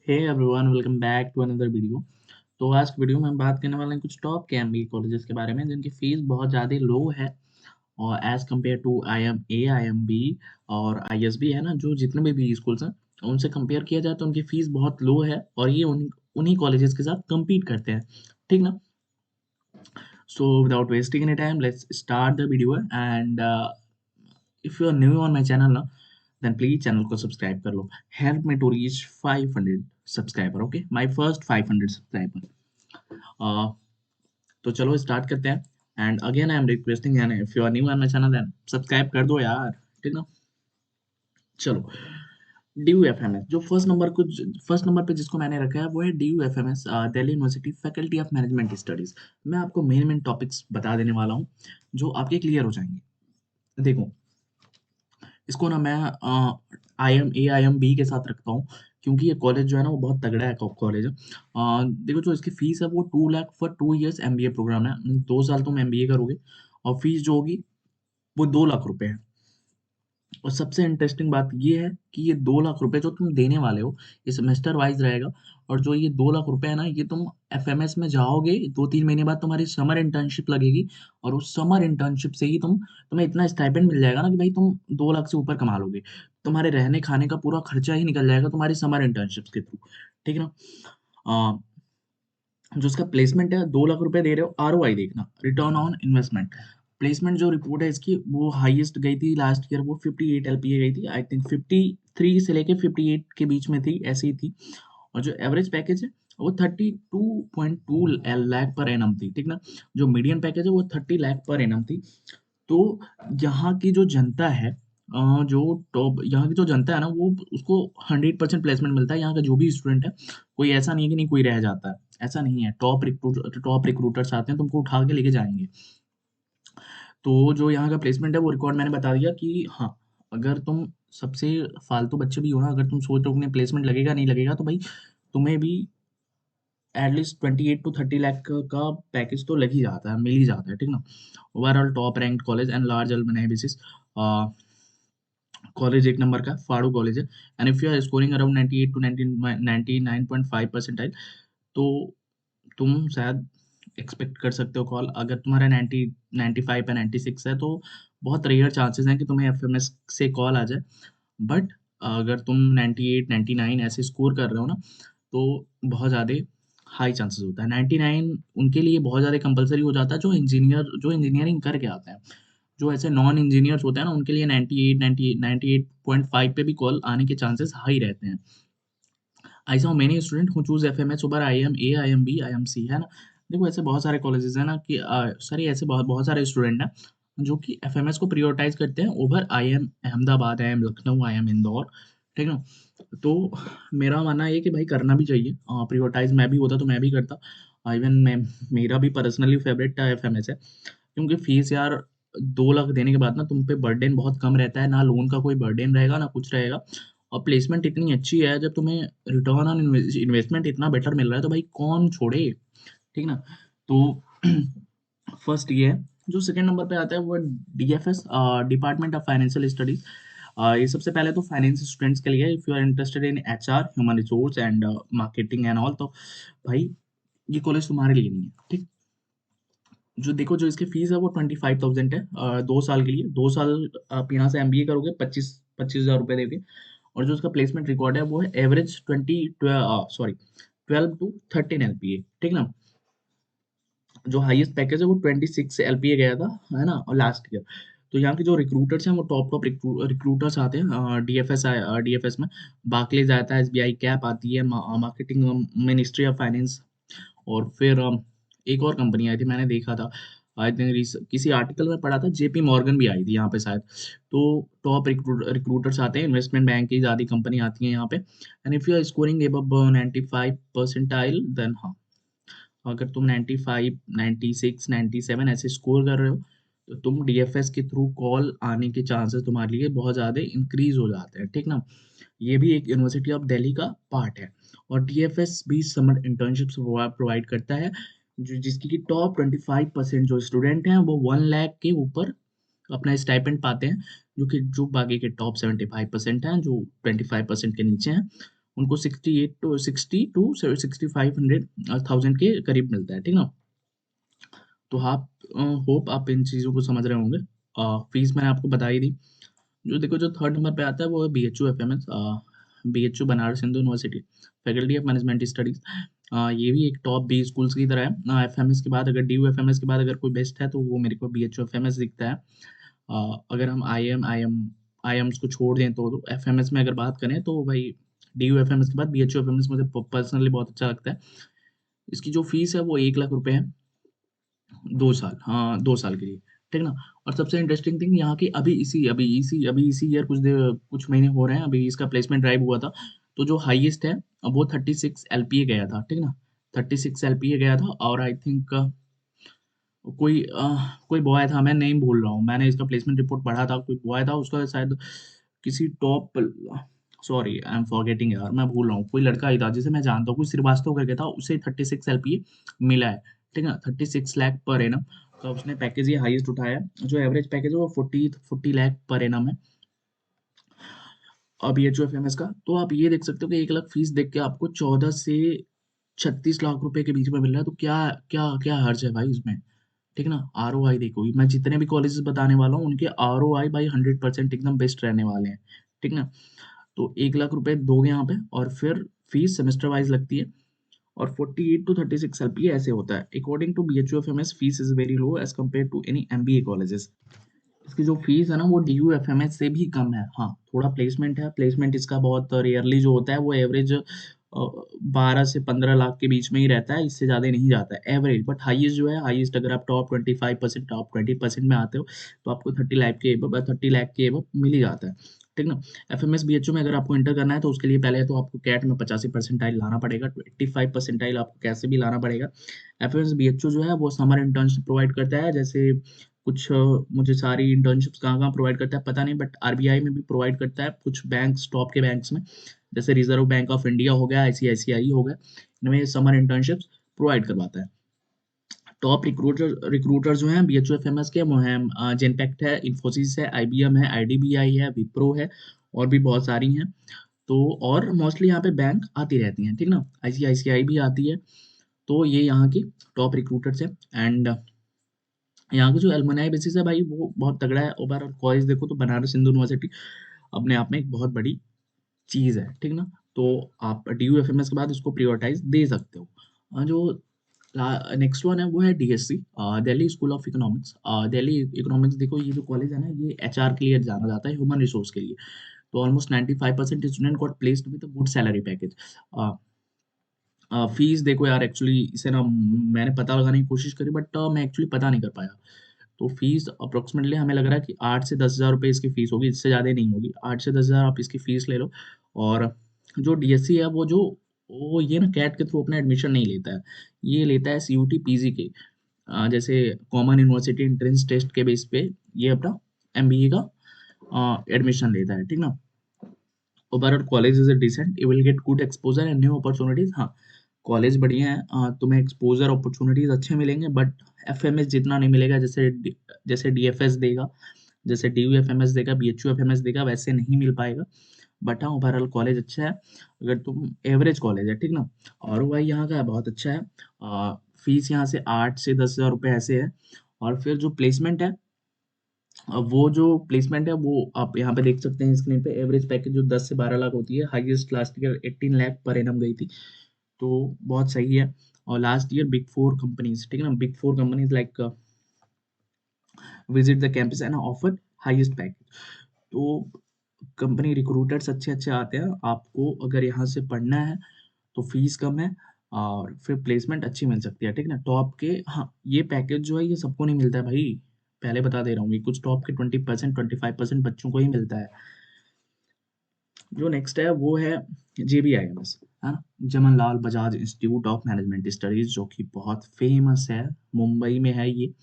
Hey everyone, welcome back to another video. तो आज की वीडियो में हम बात करने वाले हैं कुछ टॉप के एमबीए कॉलेजेस के बारे में जिनकी फीस बहुत ज़्यादा लो है। और as compare to I M B और ISB है ना, जो जितने भी स्कूल्स हैं उनसे कंपेयर किया जाए तो उनकी फीस बहुत लो है और ये उन्हीं उन्हीं कॉलेजेस के साथ compete करते हैं। ठीक ना। So without wasting any time, let's start the video. And if you are new on my channel ना, देन प्लीज चैनल को सब्सक्राइब कर लो। Help me to reach 500 subscriber. Okay, my first 500 subscriber. तो चलो स्टार्ट करते हैं। And again I am requesting, यानी if you are new on my channel then subscribe कर दो यार। ठीक ना। चलो, DUFMS जो फर्स्ट नंबर पे जिसको मैंने रखा है वो है DUFMS, Delhi university faculty of management studies. मैं आपको मेन मेन टॉपिक्स बता देने वाला हूँ जो आपके क्लियर हो जाएंगे। देखो, इसको ना मैं IMB के साथ रखता हूँ क्योंकि ये कॉलेज जो है ना वो बहुत तगड़ा है कॉलेज है। देखो, जो इसकी फीस है वो 2 lakh for 2 years MBA programme है। 2 साल तुम MBA करोगे और फीस जो होगी वो 2 लाख रुपए है। और सबसे इंटरेस्टिंग बात ये है कि ये 2 लाख रुपए जो तुम देने वाले हो ये सेमेस्टर वाइज रहेगा। और जो ये 2 लाख रुपए है ना, ये तुम FMS में जाओगे 2-3 महीने बाद तुम्हारी समर इंटर्नशिप लगेगी। और उस समर इंटर्नशिप से ही तुम्हें इतना स्टाइपेंड मिल जाएगा ना कि भाई तुम 2 लाख से ऊपर कमा लोगे। तुम्हारे रहने खाने का पूरा खर्चा ही निकल जाएगा तुम्हारी समर इंटर्नशिप के थ्रू। ठीक है ना। अ, जो उसका प्लेसमेंट है, 2 लाख रुपए दे रहे हो, ROI देखना, रिटर्न ऑन इन्वेस्टमेंट। प्लेसमेंट जो रिपोर्ट है इसकी वो हाईएस्ट गई थी लास्ट ईयर, वो 58 LPA गई थी। आई थिंक 53 से लेके 58 के बीच में थी, ऐसी ही थी। और जो एवरेज पैकेज है वो 32.2 लाख पर एनम थी। ठीक ना। जो मीडियम पैकेज है वो 30 लाख पर एनम थी। तो यहाँ की जो जनता है, जो टॉप यहाँ की जो जनता है ना, वो उसको 100% प्लेसमेंट मिलता है। यहाँ का जो भी स्टूडेंट है, कोई ऐसा नहीं है कि नहीं कोई रह जाता है। ऐसा नहीं है। टॉप रिक्रूटर्स आते हैं, तुमको उठा के लेके जाएंगे। तो जो यहाँ का प्लेसमेंट है वो रिकॉर्ड मैंने बता दिया कि हाँ, अगर तुम सबसे फालतू बच्चे भी हो ना, अगर तुम सोच रहे हो कि प्लेसमेंट लगेगा नहीं लगेगा, तो भाई तुम्हें भी एटलीस्ट 28 to 30 लाख का पैकेज तो लग ही जाता है, मिल ही जाता है। ठीक ना। Overall top ranked college and large alumni basis. College एक नंबर का फाड़ू कॉलेज है। And if you are scoring around 98 to 99.5 percentile, तो तुम शायद एक्सपेक्ट कर सकते हो कॉल। अगर तुम्हारा 95 है, 96 है, तो बहुत रेयर चांसेस हैं कि तुम्हें FMS से कॉल आ जाए। बट अगर तुम 98 99 ऐसे स्कोर कर रहे हो ना, तो बहुत ज़्यादा हाई चांसेस होता है। 99 उनके लिए बहुत ज़्यादा कंपलसरी हो जाता है जो इंजीनियरिंग करके आते हैं। जो ऐसे नॉन इंजीनियर्स होते हैं ना, उनके लिए 98 98 98.5 पे भी कॉल आने के चांसेस हाई रहते हैं। I saw many student who choose FMS over IMA, IMB, IMC, है ना। देखो, ऐसे बहुत सारे कॉलेजेस हैं ना कि सॉरी, ऐसे बहुत बहुत सारे स्टूडेंट हैं जो कि FMS को प्रियोरिटाइज करते हैं over IM Ahmedabad, IM Lucknow, IM Indore. ठीक है ना। तो मेरा मानना ये है कि भाई करना भी चाहिए प्रियोरिटाइज। मैं भी होता तो मैं भी करता। इवन मैं, मेरा भी पर्सनली फेवरेट FMS है क्योंकि फीस यार 2 लाख देने के बाद ना तुम पे बर्डन बहुत कम रहता है। ना लोन का कोई बर्डन रहेगा ना कुछ रहेगा। और प्लेसमेंट इतनी अच्छी है, जब तुम्हें रिटर्न ऑन इन्वेस्टमेंट इतना बेटर मिल रहा है तो भाई कौन छोड़े। ठीक ना। तो फर्स्ट ये है। जो सेकंड नंबर पे आता है वो DFS, department of financial studies. ये सबसे पहले तो फाइनेंस स्टूडेंट्स के लिए, if you are interested in HR, human resource and marketing and all, तो भाई ये कॉलेज तुम्हारे लिए नहीं है। ठीक। जो देखो, जो इसकी फीस है वो 25,000 है, 2 साल के लिए। 2 साल आप यहाँ से MBA करोगे 25,000 रुपये देके। और जो उसका प्लेसमेंट रिकॉर्ड है वो है एवरेज 12 to 13 LPA। ठीक ना। जो हाईएस्ट पैकेज है वो 26 LPA गया था, है ना, और लास्ट ईयर। तो यहाँ के जो रिक्रूटर्स हैं वो टॉप रिक्रूटर्स आते हैं DFS में। बार्कलेज आता है, SBI कैप आती है, मार्केटिंग मिनिस्ट्री ऑफ फाइनेंस। और फिर एक और कंपनी आई थी, मैंने देखा था, आई थिंक किसी आर्टिकल में पढ़ा था, JP मॉर्गन भी आई थी यहाँ पे शायद। तो टॉप रिक्रूटर्स आते हैं, इन्वेस्टमेंट बैंक की ज़्यादा कंपनी आती है यहाँ पे। And if you are scoring above 95 percentile, then हाँ, अगर तुम 95 96 97 ऐसे स्कोर कर रहे हो, तो तुम DFS के थ्रू कॉल आने के चांसेस तुम्हारे लिए बहुत ज़्यादा इंक्रीज हो जाते हैं। ठीक ना। ये भी एक यूनिवर्सिटी ऑफ दिल्ली का पार्ट है। और DFS भी समर इंटर्नशिप्स प्रोवाइड करता है, जो जिसकी कि टॉप 25% जो स्टूडेंट हैं वो 1 लाख के ऊपर अपना स्टाइपेंड पाते हैं। जो बाकी के टॉप 75% हैं जो 25% के नीचे हैं, उनको 6500 के करीब मिलता है, ठीक ना। तो आप होप आप इन चीज़ों को समझ रहे होंगे। फीस मैंने आपको बता ही दी। जो देखो जो थर्ड नंबर पे आता है वो है BHU FMS, BHU Banaras Hindu university, faculty of management studies. ये भी एक टॉप 20 स्कूल्स की तरह है। FMS के बाद अगर DU FMS के बाद अगर कोई बेस्ट है तो वो मेरे को BHU FMS दिखता है। अगर हम IIMs को छोड़ दें तो FMS में अगर बात करें तो भाई DU FMS के बाद BHU FMS मुझे पर्सनली बहुत अच्छा लगता है। इसकी जो फीस है वो 1 लाख रुपए है, 2 साल, हाँ 2 साल के लिए, ठीक ना। और सबसे इंटरेस्टिंग थिंग यहाँ की अभी इसी ईयर कुछ महीने हो रहे हैं, अभी इसका प्लेसमेंट ड्राइव हुआ था। तो जो हाईएस्ट है अब वो 36 LPA गया था, ठीक ना। 36 LPA गया था और आई थिंक कोई बॉय था, मैं नेम भूल रहा हूँ, मैंने इसका प्लेसमेंट रिपोर्ट पढ़ा था, कोई बॉय था उसका शायद किसी top, sorry I am forgetting यार, मैं भूल रहा हूँ, कोई लड़का ही था जिसे मैं जानता हूँ, कोई श्रीवास्तव करके था, उसे 36 LPA मिला है, ठीक है, 36 लाख पर एनम का उसने पैकेज ये हाईएस्ट उठाया है। जो एवरेज पैकेज है वो 40 लाख पर एनम है अब BHU FMS का। तो आप ये देख सकते हो कि 1 लाख फीस देख के आपको 14 से 36 लाख रुपए के बीच में मिल रहा है, तो क्या क्या क्या हर्ज है भाई इसमें, ठीक है ना। ROI देखो, मैं जितने भी कॉलेजेस बताने वाला हूँ उनके ROI भाई 100% एकदम बेस्ट रहने वाले हैं, ठीक ना। तो 1 लाख रुपए दोगे यहाँ पे और फिर फीस सेमेस्टर वाइज लगती है और 48 to 36 LPA ऐसे होता है। According to BHU FMS fees is very low as compare to any MBA colleges. इसकी जो फीस है ना वो DU FMS से भी कम है। हाँ थोड़ा प्लेसमेंट है, प्लेसमेंट इसका बहुत रेयरली जो होता है वो एवरेज 12 से 15 लाख के बीच में ही रहता है, इससे ज़्यादा नहीं जाता है एवरेज। बट हाईएस्ट जो है, हाईएस्ट अगर आप टॉप 20% में आते हो तो आपको 30 लाख के एबव मिल ही जाता है, ठीक ना। FMS BHU में अगर आपको इंटर करना है तो उसके लिए पहले तो आपको कैट में 85 परसेंटाइल लाना पड़ेगा, 85 परसेंटाइल आपको कैसे भी लाना पड़ेगा। FMS BHU जो है वो समर इंटर्नशिप प्रोवाइड करता है, जैसे कुछ मुझे सारी इंटर्नशिप्स कहाँ-कहाँ प्रोवाइड करता है पता नहीं, बट RBI में भी प्रोवाइड करता है, कुछ बैंक्स टॉप के बैंक्स में, जैसे रिजर्व बैंक ऑफ इंडिया हो गया, ICICI हो गया, इनमें समर इंटर्नशिप्स प्रोवाइड करवाता है। टॉप रिक्रूटर जो हैं BHU FMS के वो हैं जेनपैक्ट है, इन्फोसिस है, IBM है, IDBI है, विप्रो है और भी बहुत सारी हैं। तो और मोस्टली यहाँ पे बैंक आती रहती हैं, ठीक ना, ICICI भी आती है। तो ये यहाँ की टॉप रिक्रूटर्स है एंड यहाँ का जो एलुमनाई बेसिस है भाई वो बहुत तगड़ा है। ओवरऑल कॉलेज देखो तो बनारस हिंदू यूनिवर्सिटी अपने आप में एक बहुत बड़ी चीज़ है, ठीक ना। तो आप DU FMS के बाद इसको प्रायोरिटाइज दे सकते हो। जो नेक्स्ट वन है वो है DSC, Delhi school of economics. Delhi economics देखो, ये जो कॉलेज है ना ये HR के लिए जाना जाता है, ह्यूमन रिसोर्स के लिए। तो almost 95% student got placed with a good salary package. Fees देखो यार, एक्चुअली इसे ना मैंने पता लगाने की कोशिश करी बट मैं एक्चुअली पता नहीं कर पाया। तो फीस अप्रोक्सीमेटली हमें लग रहा है कि 8 से 10 हज़ार रुपये इसकी फीस होगी, इससे ज़्यादा नहीं होगी। 8 से 10 हज़ार आप इसकी फीस ले लो। और जो DSC है वो ये ना कैट के थ्रू अपना एडमिशन नहीं लेता है, ये लेता है CUT PG के, जैसे कॉमन यूनिवर्सिटी एंट्रेंस टेस्ट के बेस पे ये अपना MBA का एडमिशन लेता है, ठीक ना। Overall college is a decent, you will get good exposure and new opportunities. हाँ कॉलेज बढ़िया है, तुम्हें एक्सपोजर अपॉर्चुनिटीज अच्छे मिलेंगे बट FMS जितना नहीं मिलेगा, जैसे DFS देगा, जैसे DU FMS देगा, BHU FMS देगा, वैसे नहीं मिल पाएगा। बट हाँ ओवरऑल कॉलेज अच्छा है, अगर तुम एवरेज कॉलेज है, ठीक ना। और भाई यहाँ का बहुत अच्छा है। फीस यहाँ से 8 से 10 हज़ार रुपये ऐसे है। और फिर जो प्लेसमेंट है, अब वो जो प्लेसमेंट है वो आप यहाँ पे देख सकते हैं स्क्रीन पे, एवरेज पैकेज जो 10 से 12 लाख होती है, highest last year 18 lakh per annum गई थी, तो बहुत सही है। और last year big four companies, ठीक है ना, big four companies like visit the campus and offer highest package. तो कंपनी रिक्रूटर्स अच्छे अच्छे आते हैं, आपको अगर यहाँ से पढ़ना है तो फीस कम है और फिर प्लेसमेंट अच्छी मिल सकती है, ठीक है ना। टॉप के, हाँ ये पैकेज जो है ये सबको नहीं मिलता है भाई, पहले बता दे रहा हूँ, ये कुछ टॉप के 20% 25% बच्चों को ही मिलता है। जो नेक्स्ट है वो है JBIMS, है ना, Jamnalal Bajaj institute of management studies, जो कि बहुत फेमस है, मुंबई में है ये।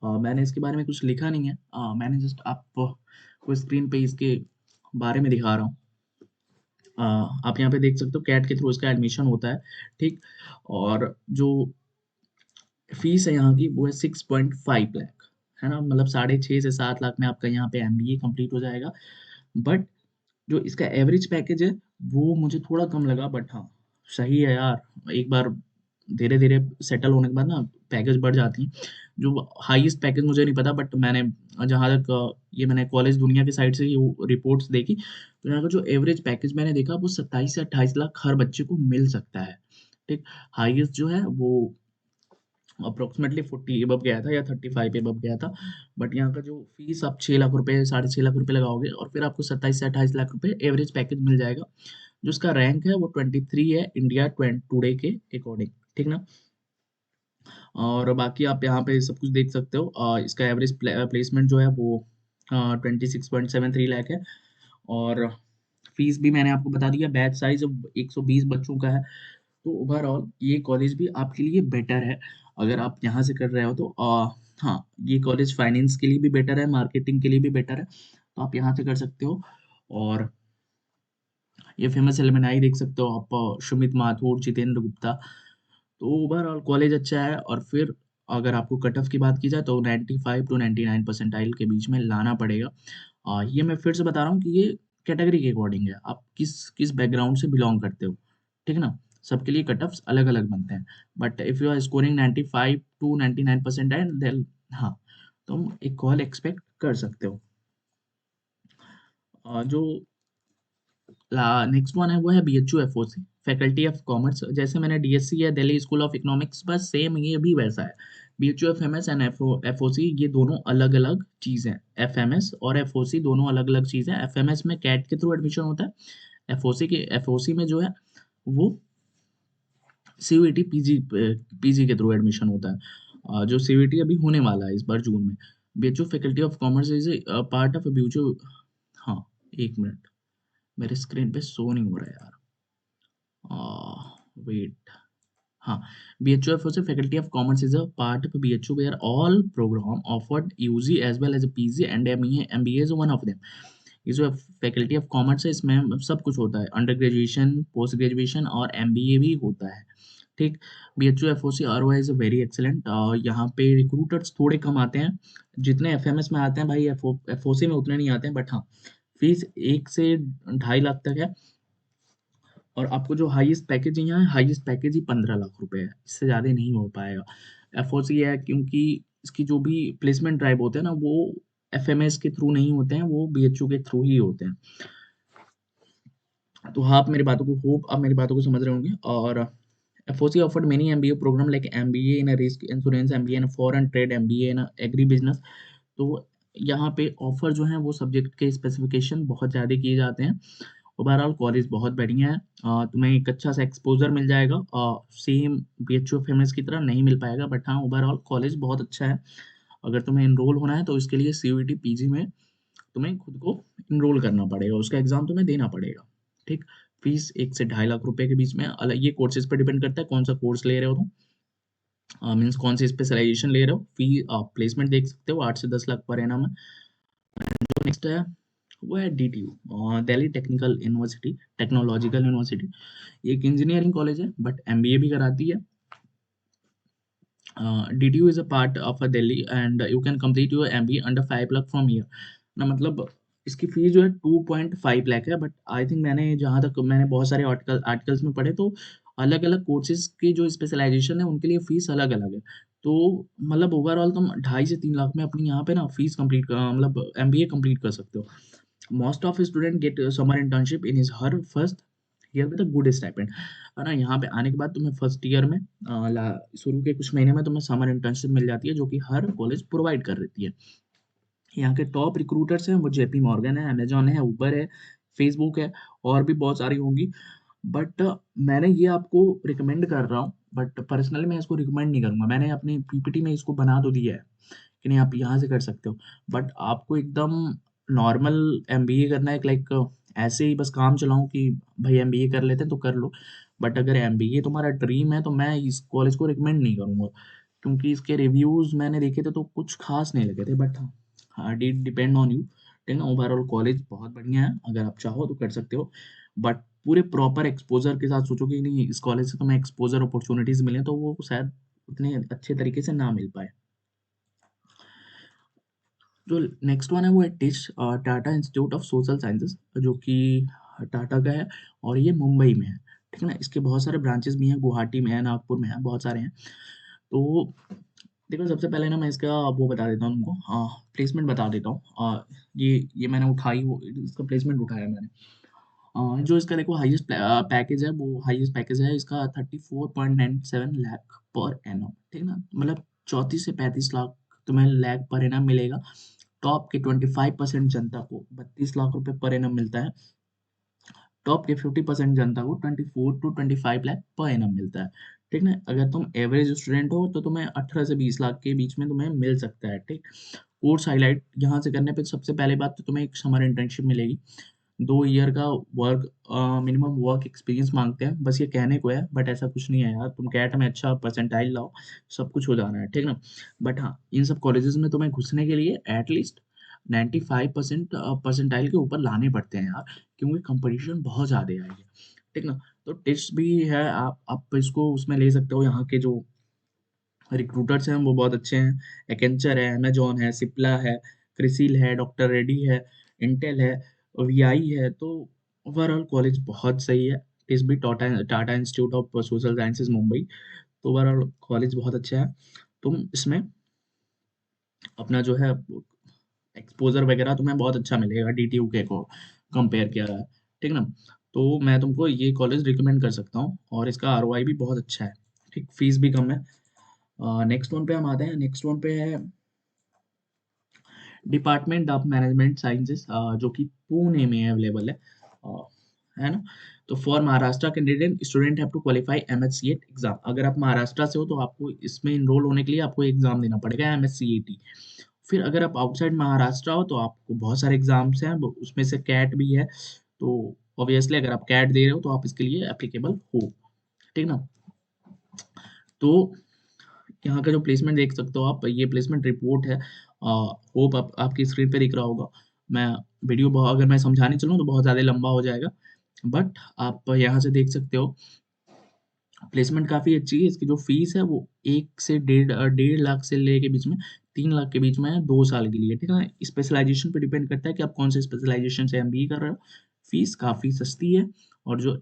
मैंने इसके बारे में कुछ लिखा नहीं है, मैंने जस्ट आपको स्क्रीन पे इसके बारे में दिखा रहा हूँ। आप यहाँ पे देख सकते हो कैट के थ्रू इसका एडमिशन होता है, ठीक। और जो फीस है यहाँ की वो है 6.5 लाख, है ना, मतलब 6.5 से 7 लाख में आपका यहाँ पे MBA कंप्लीट हो जाएगा। बट जो इसका एवरेज पैकेज है वो मुझे थोड़ा कम लगा, बट हाँ, सही है यार। एक बार धीरे-धीरे सेटल होने के बाद ना पैकेज बढ़ जाती हैं। जो हाईएस्ट पैकेज मुझे नहीं पता, बट मैंने जहाँ तक ये मैंने कॉलेज दुनिया की साइड से ये रिपोर्ट्स देखी, तो यहाँ का जो एवरेज पैकेज मैंने देखा वो 27 से 28 लाख हर बच्चे को मिल सकता है। ठीक? हाईएस्ट जो है वो अप्रोक्सिमेटली 40 अबव गया था या 35 अबव गया था। बट यहाँ का जो फीस आप 6 लाख रुपए, साढ़े 6 लाख रुपए लगाओगे और फिर आपको 27 से 28 लाख रुपए एवरेज पैकेज मिल जाएगा। जो उसका रैंक है वो 23 है इंडिया टुडे के अकॉर्डिंग। ठीक ना? और बाकी आप यहाँ पे सब कुछ देख सकते हो। इसका एवरेज प्लेसमेंट जो है वो 26.73 लाख है। और फीस भी मैंने आपको बता दिया। बैच साइज 120 बच्चों का है। तो ओवरऑल ये कॉलेज भी आपके लिए बेटर है अगर आप यहाँ से कर रहे हो तो। हाँ, ये कॉलेज फाइनेंस के लिए भी बेटर है, मार्केटिंग के लिए भी बेटर है, तो आप यहाँ से कर सकते हो। और ये फेमस एलुमनाई देख सकते हो आप, सुमित माथुर, जितेंद्र गुप्ता। तो ओवरऑल कॉलेज अच्छा है। और फिर अगर आपको कट ऑफ की बात की जाए तो 95 टू 99 परसेंटाइल के बीच में लाना पड़ेगा। ये मैं फिर से बता रहा हूँ कि ये कैटेगरी के अकॉर्डिंग है, आप किस किस बैकग्राउंड से बिलोंग करते हो। ठीक है ना? सबके लिए कट ऑफ्स अलग अलग बनते हैं। But if you are scoring 95 to 99 percentile then हाँ, तुम एक कॉल एक्सपेक्ट कर सकते हो। जो नेक्स्ट वन है वो है BHU FOC, faculty of commerce. जैसे मैंने DSC है, दिल्ली स्कूल ऑफ इकोनॉमिक्स, बस सेम ये भी वैसा है। BHU FMS एंड FOC ये दोनों अलग अलग चीज़ हैं। FMS और FOC दोनों अलग अलग चीज़ हैं। FMS में कैट के थ्रू एडमिशन होता है। FOC में जो है वो CUET PG के थ्रू एडमिशन होता है। जो CUET अभी होने वाला है इस बार जून में। BHU faculty of commerce is part of BHU। हाँ, एक मिनट, मेरे स्क्रीन पे शो नहीं हो रहा है यार। वेट, हाँ, BHU FOC Faculty of Commerce is a part of BHU where all program offered UG as well as PG and MBA is one of them। ये जो फैकल्टी ऑफ कॉमर्स है इसमें सब कुछ होता है, अंडर ग्रेजुएशन, पोस्ट ग्रेजुएशन और MBA भी होता है। ठीक? BHU FOC ROI is very excellent. यहाँ पे रिक्रूटर्स थोड़े कम आते हैं, जितने FMS में आते हैं भाई FOC में उतने नहीं आते हैं। बट हाँ, फीस 1 से 2.5 लाख तक है। और आपको जो हाईएस्ट पैकेज यहाँ है, हाईएस्ट पैकेज ही 15 लाख रुपए है, इससे ज़्यादा नहीं हो पाएगा। FOC है क्योंकि इसकी जो भी प्लेसमेंट ड्राइव होते हैं ना वो FMS के थ्रू नहीं होते हैं, वो BHU के थ्रू ही होते हैं। तो हाँ, आप मेरी बातों को समझ रहे होंगे। और FOC offered many MBA program like MBA in a risk insurance, MBA in a foreign trade, MBA in a agri business। तो यहाँ पे ऑफर जो है वो सब्जेक्ट के स्पेसिफिकेशन बहुत ज़्यादा किए जाते हैं। ओवरऑल कॉलेज बहुत बढ़िया है। तुम्हें एक अच्छा सा एक्सपोजर मिल जाएगा। सेम BHU फेमस की तरह नहीं मिल पाएगा, बट हाँ, ओवरऑल कॉलेज बहुत अच्छा है। अगर तुम्हें इनरोल होना है तो इसके लिए CUET PG में तुम्हें खुद को इनरोल करना पड़ेगा, उसका एग्जाम तुम्हें देना पड़ेगा। ठीक? फीस 1 से 2.5 लाख रुपए के बीच में। अलग ये कोर्सेज पे डिपेंड करता है कौन सा कोर्स ले रहे हो तुम, मीन्स कौन सी स्पेशलाइजेशन ले रहे हो। फी प्लेसमेंट देख सकते हो, 8 से 10 लाख पर एनम है। जो नेक्स्ट है वो है DTU, Delhi technical university, technological university. ये एक इंजीनियरिंग कॉलेज है बट MBA भी कराती है। DTU is a part of a Delhi and you can complete your MBA under 5 lakh from here। ना मतलब इसकी फीस जो है 2.5 लाख है। बट आई थिंक मैंने जहाँ तक मैंने बहुत सारे आर्टिकल्स में पढ़े तो अलग अलग कोर्सेज की जो स्पेशलाइजेशन है उनके लिए फीस अलग अलग है। तो मतलब ओवरऑल तुम 2.5 से 3 लाख में अपनी यहाँ पे ना फीस कंप्लीट मतलब MBA कंप्लीट कर सकते हो। Most of student gate summer internship in his her first year with a good stipend. है ना? यहाँ पे आने के बाद तुम्हें फर्स्ट ईयर में शुरू के कुछ महीने में तुम्हें समर इंटर्नशिप मिल जाती है जो कि हर कॉलेज प्रोवाइड कर देती है। यहाँ के टॉप रिक्रूटर्स हैं वो JP मॉर्गन है, अमेजॉन है, उबर है, फेसबुक है, और भी बहुत सारी होंगी। बट मैंने ये आपको रिकमेंड कर रहा हूँ, बट पर्सनली मैं इसको रिकमेंड नहीं करूँगा। मैंने अपनी PPT में इसको बना तो दिया है कि नहीं आप यहाँ से कर सकते हो। बट आपको एकदम नॉर्मल MBA करना है, लाइक ऐसे ही बस काम चलाऊँ कि भाई MBA कर लेते हैं तो कर लो। बट अगर MBA तुम्हारा ड्रीम है तो मैं इस कॉलेज को रिकमेंड नहीं करूँगा, क्योंकि इसके रिव्यूज़ मैंने देखे थे तो कुछ खास नहीं लगे थे। बट हाँ, हाँ, डिपेंड ऑन यू। ठीक है? ओवरऑल कॉलेज बहुत बढ़िया है, अगर आप चाहो तो कर सकते हो। बट पूरे प्रॉपर एक्सपोजर के साथ सोचो कि नहीं इस कॉलेज से तुम्हें एक्सपोजर अपॉर्चुनिटीज मिले तो वो शायद उतने अच्छे तरीके से ना मिल पाए। जो नेक्स्ट वन है वो है Tata institute of social sciences, जो कि टाटा का है और ये मुंबई में है, ठीक है ना? इसके बहुत सारे ब्रांचेस भी हैं, गुवाहाटी में है, नागपुर में है, बहुत सारे हैं। तो देखो सबसे पहले ना मैं इसका वो बता देता हूँ तुमको, प्लेसमेंट बता देता हूँ। ये मैंने उठाई, वो इसका प्लेसमेंट उठाया मैंने। जो इसका देखो हाईएस्ट पैकेज है, वो हाईएस्ट पैकेज है इसका 34.97 लाख पर एनम, ठीक ना? मतलब 34 से 35 लाख तुम्हें लाख पर एनम मिलेगा। टॉप के 25% जनता को 32 लाख रुपए पर एनम मिलता है। टॉप के 50% जनता को 24 टू 25 लाख पर एनम मिलता है, ठीक ना? अगर तुम एवरेज स्टूडेंट हो तो तुम्हें 18 से 20 लाख के बीच में तुम्हें मिल सकता है, ठीक? कोर्स हाईलाइट यहाँ से करने पे सबसे पहले बात तो तुम्हें एक समर इंटर्नशिप मिलेगी। 2 ईयर का वर्क मिनिमम वर्क एक्सपीरियंस मांगते हैं, बस ये कहने को है, बट ऐसा कुछ नहीं है यार। तुम कैट में अच्छा परसेंटाइल लाओ, सब कुछ हो जाना है, ठीक ना? बट हाँ, इन सब कॉलेजेस में तुम्हें घुसने के लिए एटलीस्ट 95% परसेंटाइल के ऊपर लाने पड़ते हैं यार, क्योंकि कंपटीशन बहुत ज़्यादा है ये, ठीक ना? तो टिप्स भी है, आप इसको उसमें ले सकते हो। यहाँ के जो रिक्रूटर्स हैं वो बहुत अच्छे हैं। एकेंचर है, अमेजॉन है, सिप्ला है, क्रिसिल है, डॉक्टर रेड्डी है, इंटेल है, वीआई है। तो ओवरऑल कॉलेज बहुत सही है। इस भी Tata Tata institute of social sciences Mumbai. तो ओवरऑल कॉलेज बहुत अच्छा है। तुम इसमें अपना जो है एक्सपोजर वगैरह तुम्हें बहुत अच्छा मिलेगा डीटीयू के को कंपेयर किया है, ठीक ना? तो मैं तुमको ये कॉलेज रिकमेंड कर सकता हूँ और इसका आरओआई भी बहुत अच्छा है, ठीक? फीस भी कम है। नेक्स्ट वन पे हम आते हैं। नेक्स्ट वन पे है डिपार्टमेंट ऑफ मैनेजमेंट साइंसेस, जो कि पुणे में अवेलेबल है, है ना? तो for Maharashtra candidate student have to qualify MHCET exam. अगर आप महाराष्ट्र से हो तो आपको इसमें इनरोल होने के लिए आपको एग्जाम देना पड़ेगा, एमएचसीएटी। फिर अगर आप आउटसाइड महाराष्ट्र हो तो आपको बहुत सारे एग्जाम्स हैं, उसमें से कैट भी है। तो ऑब्वियसली अगर आप कैट दे रहे हो तो आप इसके लिए एप्लीकेबल हो, ठीक ना? तो यहाँ का जो प्लेसमेंट देख सकते हो आप, ये प्लेसमेंट रिपोर्ट है। होप आपकी स्क्रीन पे दिख रहा होगा। मैं वीडियो बहुत, अगर मैं समझाने चलूँ तो बहुत ज़्यादा लंबा हो जाएगा, बट आप यहाँ से देख सकते हो प्लेसमेंट काफ़ी अच्छी है। इसकी जो फीस है वो 1 से 1.5 लाख से लेके बीच में 3 लाख के बीच में है, 2 साल के लिए, ठीक है ना? स्पेशलाइजेशन पे डिपेंड करता है कि आप कौन से स्पेशलाइजेशन से एमबीए कर रहे हो। फीस काफ़ी सस्ती है और जो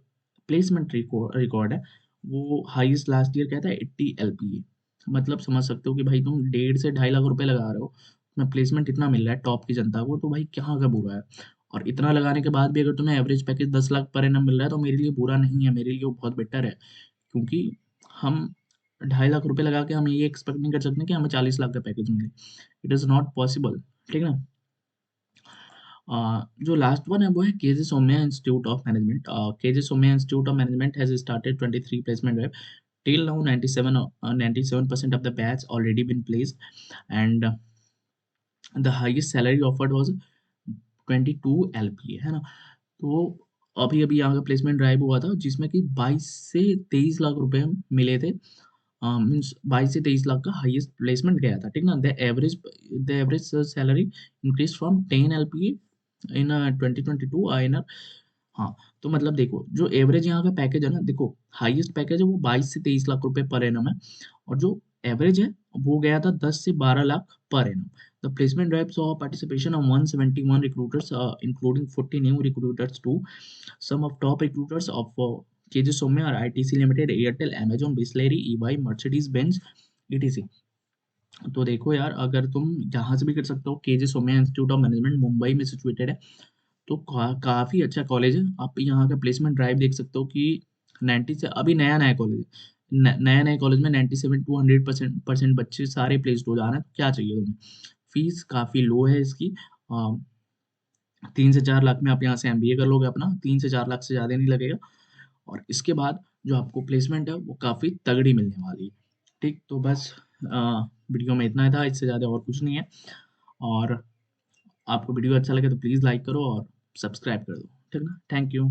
प्लेसमेंट रिकॉर्ड है वो हाईएस्ट लास्ट ईयर कहता है 80 LPA। मतलब समझ सकते हो कि भाई तुम 1.5 से 2.5 लाख रुपए लगा रहे हो, तुम्हें प्लेसमेंट इतना मिल रहा है टॉप की जनता को, तो भाई क्या का बुरा है? और इतना लगाने के बाद भी अगर तुम्हें average package 10 lakh per annum मिल रहा है तो मेरे लिए बुरा नहीं है, मेरे लिए वो बहुत बेटर है। क्योंकि हम 2.5 लाख रुपए लगा के हम ये एक्सपेक्ट नहीं कर सकते कि हमें 40 लाख का पैकेज मिले। इट इज़ नॉट पॉसिबल, ठीक है ना? जो लास्ट वन है वो है KJ Somaiya institute of management. KJ Somaiya institute of management has started 23 placement drive till now। 97% of the batch already been placed and the highest salary offered was 22 LPA, है ना? तो अभी अभी यहाँ का प्लेसमेंट ड्राइव हुआ था जिसमें कि 22 से 23 लाख रुपए मिले थे। मीन्स 22 से 23 लाख का हाईएस्ट प्लेसमेंट गया था, ठीक ना? The average salary increase from 10 LPA in 2022 INR। हाँ, तो मतलब देखो जो एवरेज यहाँ का पैकेज है ना, देखो हाईएस्ट पैकेज है वो 22 से 23 लाख रुपए पर एनम है, और जो एवरेज है वो गया था 10 से 12 lakh per annum. The placement drive saw participation of 171 recruiters, including 40 new recruiters too. Some of top recruiters of KG Soumya are ITC Limited, Airtel, Amazon, Bisleri, EY, Mercedes-Benz, etc. तो देखो यार, अगर तुम जहाँ से भी कर सकते हो, KJ Somaiya institute of management Mumbai में सिचुएटेड है, तो काफ़ी अच्छा कॉलेज है। आप यहाँ का प्लेसमेंट ड्राइव देख सकते हो कि 90 से, अभी नया नया कॉलेज है, नया नया कॉलेज में 97 to 100% बच्चे सारे प्लेस्ड हो जा रहे हैं। तो क्या चाहिए तुम्हें? फीस काफ़ी लो है इसकी। 3 से 4 लाख में आप यहाँ से एमबीए कर लोगे अपना, 3 से 4 लाख से ज़्यादा नहीं लगेगा। और इसके बाद जो आपको प्लेसमेंट है वो काफ़ी तगड़ी मिलने वाली है, ठीक? तो बस वीडियो में इतना ही था, इससे ज़्यादा और कुछ नहीं है। और आपको वीडियो अच्छा लगे तो प्लीज़ लाइक करो और सब्सक्राइब कर दो, ठीक ना? Thank you.